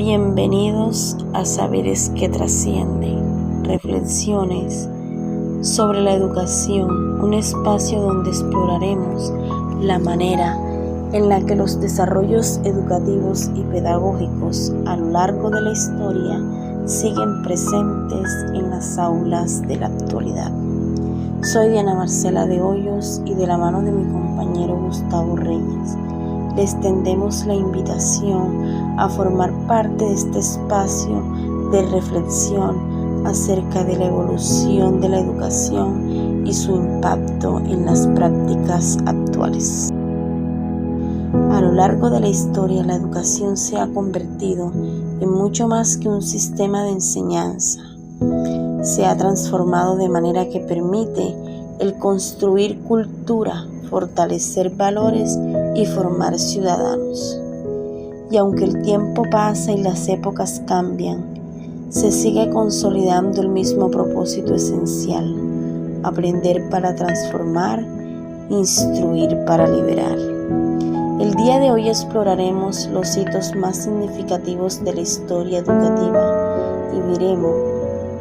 Bienvenidos a Saberes que Trascienden, reflexiones sobre la educación, un espacio donde exploraremos la manera en la que los desarrollos educativos y pedagógicos a lo largo de la historia siguen presentes en las aulas de la actualidad. Soy Diana Marcela de Hoyos y de la mano de mi compañero Gustavo Reyes, le extendemos la invitación a formar parte de este espacio de reflexión acerca de la evolución de la educación y su impacto en las prácticas actuales. A lo largo de la historia, la educación se ha convertido en mucho más que un sistema de enseñanza. Se ha transformado de manera que permite el construir cultura, fortalecer valores y formar ciudadanos. Y aunque el tiempo pasa y las épocas cambian, se sigue consolidando el mismo propósito esencial: aprender para transformar, instruir para liberar. El día de hoy exploraremos los hitos más significativos de la historia educativa y veremos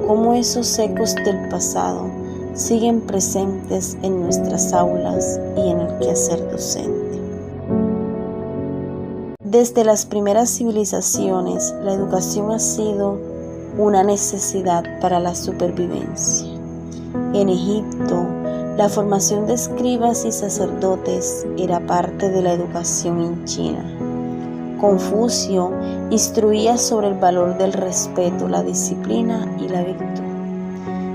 cómo esos ecos del pasado siguen presentes en nuestras aulas y en el quehacer docente. Desde las primeras civilizaciones, la educación ha sido una necesidad para la supervivencia. En Egipto, la formación de escribas y sacerdotes era parte de la educación en China. Confucio instruía sobre el valor del respeto, la disciplina y la virtud.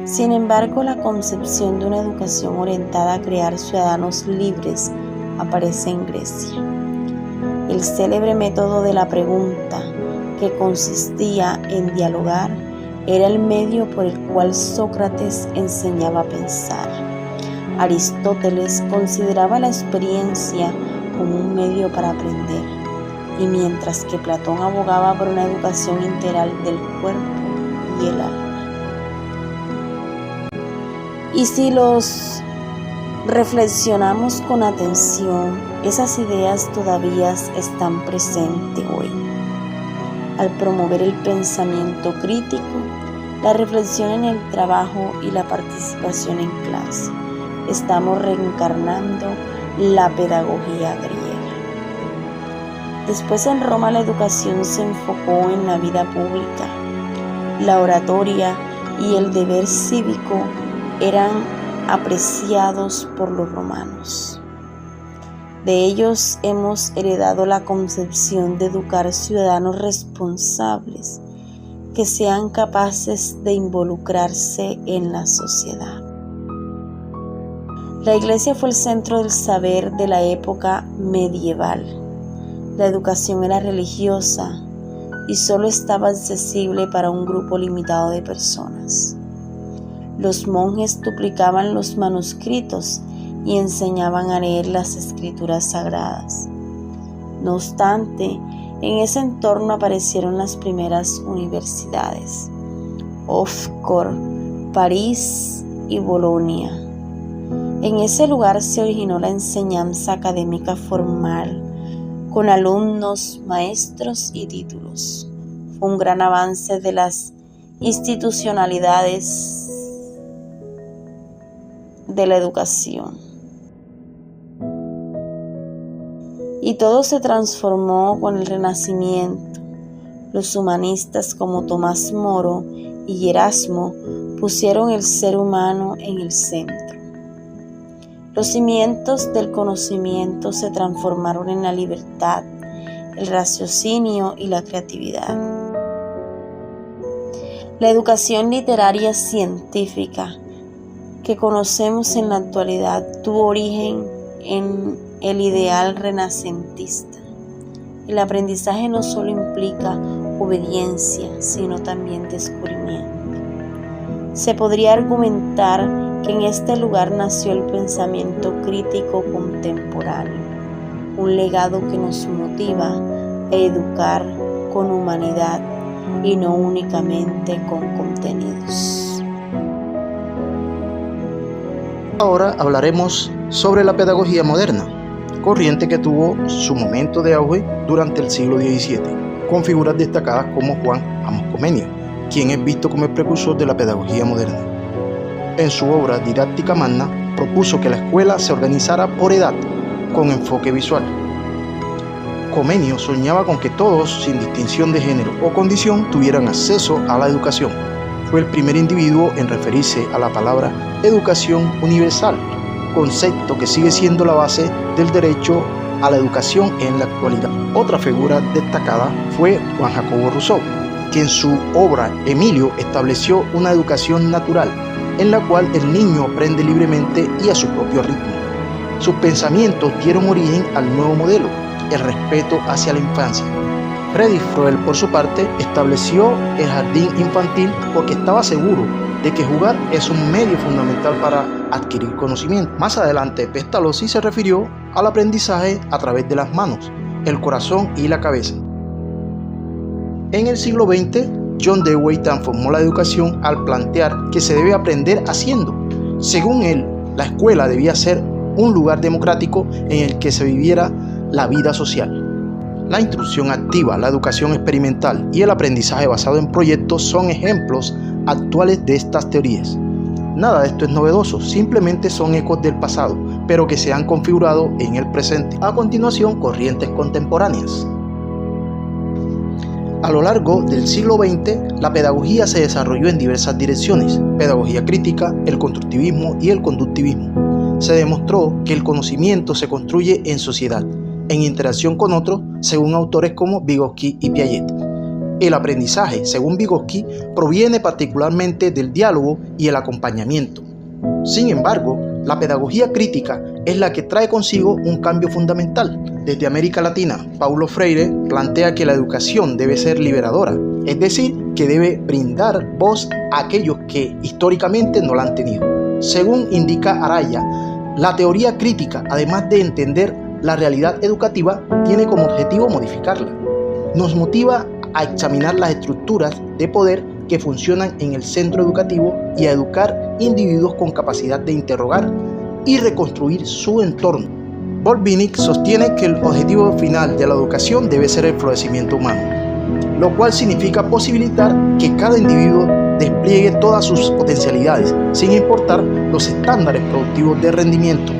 Sin embargo, la concepción de una educación orientada a crear ciudadanos libres aparece en Grecia. El célebre método de la pregunta, que consistía en dialogar, era el medio por el cual Sócrates enseñaba a pensar. Aristóteles consideraba la experiencia como un medio para aprender, y mientras que Platón abogaba por una educación integral del cuerpo y el alma. Y si los reflexionamos con atención, esas ideas todavía están presentes hoy. Al promover el pensamiento crítico, la reflexión en el trabajo y la participación en clase, estamos reencarnando la pedagogía griega. Después en Roma la educación se enfocó en la vida pública. La oratoria y el deber cívico eran apreciados por los romanos. De ellos hemos heredado la concepción de educar ciudadanos responsables que sean capaces de involucrarse en la sociedad. La Iglesia fue el centro del saber de la época medieval. La educación era religiosa y solo estaba accesible para un grupo limitado de personas. Los monjes duplicaban los manuscritos y enseñaban a leer las escrituras sagradas. No obstante, en ese entorno aparecieron las primeras universidades: Oxford, París y Bolonia. En ese lugar se originó la enseñanza académica formal, con alumnos, maestros y títulos. Fue un gran avance de las institucionalidades de la educación. Y todo se transformó con el Renacimiento. Los humanistas como Tomás Moro y Erasmo pusieron el ser humano en el centro. Los cimientos del conocimiento se transformaron en la libertad, el raciocinio y la creatividad. La educación literaria científica que conocemos en la actualidad tuvo origen en el ideal renacentista. El aprendizaje no solo implica obediencia, sino también descubrimiento. Se podría argumentar que en este lugar nació el pensamiento crítico contemporáneo, un legado que nos motiva a educar con humanidad y no únicamente con contenidos. Ahora hablaremos sobre la pedagogía moderna, corriente que tuvo su momento de auge durante el siglo XVII, con figuras destacadas como Juan Amos Comenio, quien es visto como el precursor de la pedagogía moderna. En su obra Didáctica Magna, propuso que la escuela se organizara por edad, con enfoque visual. Comenio soñaba con que todos, sin distinción de género o condición, tuvieran acceso a la educación. Fue el primer individuo en referirse a la palabra educación universal, concepto que sigue siendo la base del derecho a la educación en la actualidad. Otra figura destacada fue Juan Jacobo Rousseau, que en su obra Emilio estableció una educación natural, en la cual el niño aprende libremente y a su propio ritmo. Sus pensamientos dieron origen al nuevo modelo, el respeto hacia la infancia. Friedrich Froel, por su parte, estableció el jardín infantil porque estaba seguro de que jugar es un medio fundamental para adquirir conocimiento. Más adelante, Pestalozzi se refirió al aprendizaje a través de las manos, el corazón y la cabeza. En el siglo XX, John Dewey transformó la educación al plantear que se debe aprender haciendo. Según él, la escuela debía ser un lugar democrático en el que se viviera la vida social. La instrucción activa, la educación experimental y el aprendizaje basado en proyectos son ejemplos actuales de estas teorías. Nada de esto es novedoso, simplemente son ecos del pasado, pero que se han configurado en el presente. A continuación, corrientes contemporáneas. A lo largo del siglo XX, la pedagogía se desarrolló en diversas direcciones: pedagogía crítica, el constructivismo y el conductivismo. Se demostró que el conocimiento se construye en sociedad, en interacción con otros, según autores como Vygotsky y Piaget. El aprendizaje, según Vygotsky, proviene particularmente del diálogo y el acompañamiento. Sin embargo, la pedagogía crítica es la que trae consigo un cambio fundamental. Desde América Latina, Paulo Freire plantea que la educación debe ser liberadora, es decir, que debe brindar voz a aquellos que históricamente no la han tenido. Según indica Araya, la teoría crítica, además de entender la realidad educativa, tiene como objetivo modificarla. Nos motiva a examinar las estructuras de poder que funcionan en el centro educativo y a educar individuos con capacidad de interrogar y reconstruir su entorno. Botvinnik sostiene que el objetivo final de la educación debe ser el florecimiento humano, lo cual significa posibilitar que cada individuo despliegue todas sus potencialidades, sin importar los estándares productivos de rendimiento.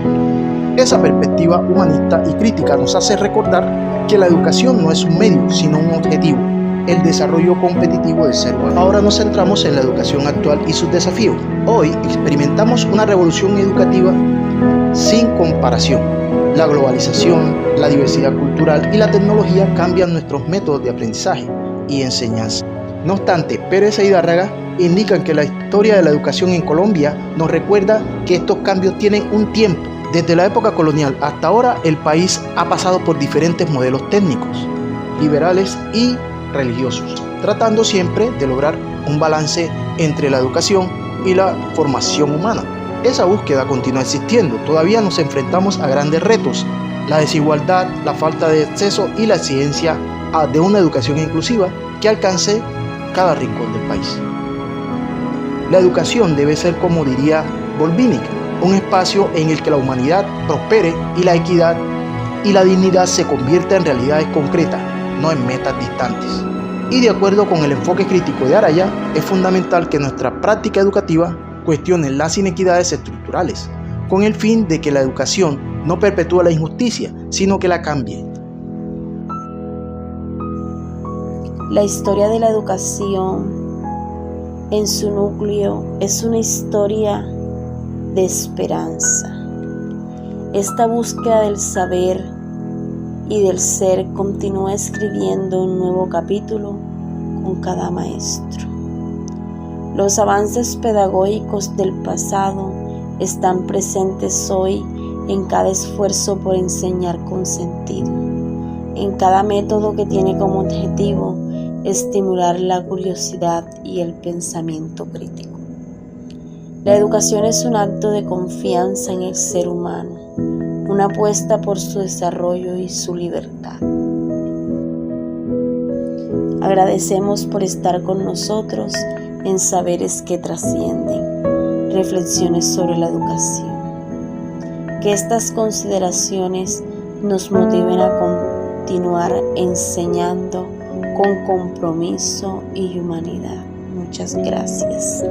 Esa perspectiva humanista y crítica nos hace recordar que la educación no es un medio, sino un objetivo: el desarrollo competitivo del ser humano. Ahora nos centramos en la educación actual y sus desafíos. Hoy experimentamos una revolución educativa sin comparación. La globalización, la diversidad cultural y la tecnología cambian nuestros métodos de aprendizaje y enseñanza. No obstante, Pérez e Hidárraga indican que la historia de la educación en Colombia nos recuerda que estos cambios tienen un tiempo. Desde la época colonial hasta ahora, el país ha pasado por diferentes modelos técnicos, liberales y religiosos, tratando siempre de lograr un balance entre la educación y la formación humana. Esa búsqueda continúa existiendo. Todavía nos enfrentamos a grandes retos: la desigualdad, la falta de acceso y la exigencia de una educación inclusiva que alcance cada rincón del país. La educación debe ser, como diría Botvinnik, un espacio en el que la humanidad prospere y la equidad y la dignidad se convierta en realidades concretas, no en metas distantes. Y de acuerdo con el enfoque crítico de Araya, es fundamental que nuestra práctica educativa cuestione las inequidades estructurales, con el fin de que la educación no perpetúe la injusticia, sino que la cambie. La historia de la educación en su núcleo es una historia de esperanza. Esta búsqueda del saber y del ser continúa escribiendo un nuevo capítulo con cada maestro. Los avances pedagógicos del pasado están presentes hoy en cada esfuerzo por enseñar con sentido, en cada método que tiene como objetivo estimular la curiosidad y el pensamiento crítico. La educación es un acto de confianza en el ser humano, una apuesta por su desarrollo y su libertad. Agradecemos por estar con nosotros en Saberes que Trascienden, reflexiones sobre la educación. Que estas consideraciones nos motiven a continuar enseñando, con compromiso y humanidad. Muchas gracias.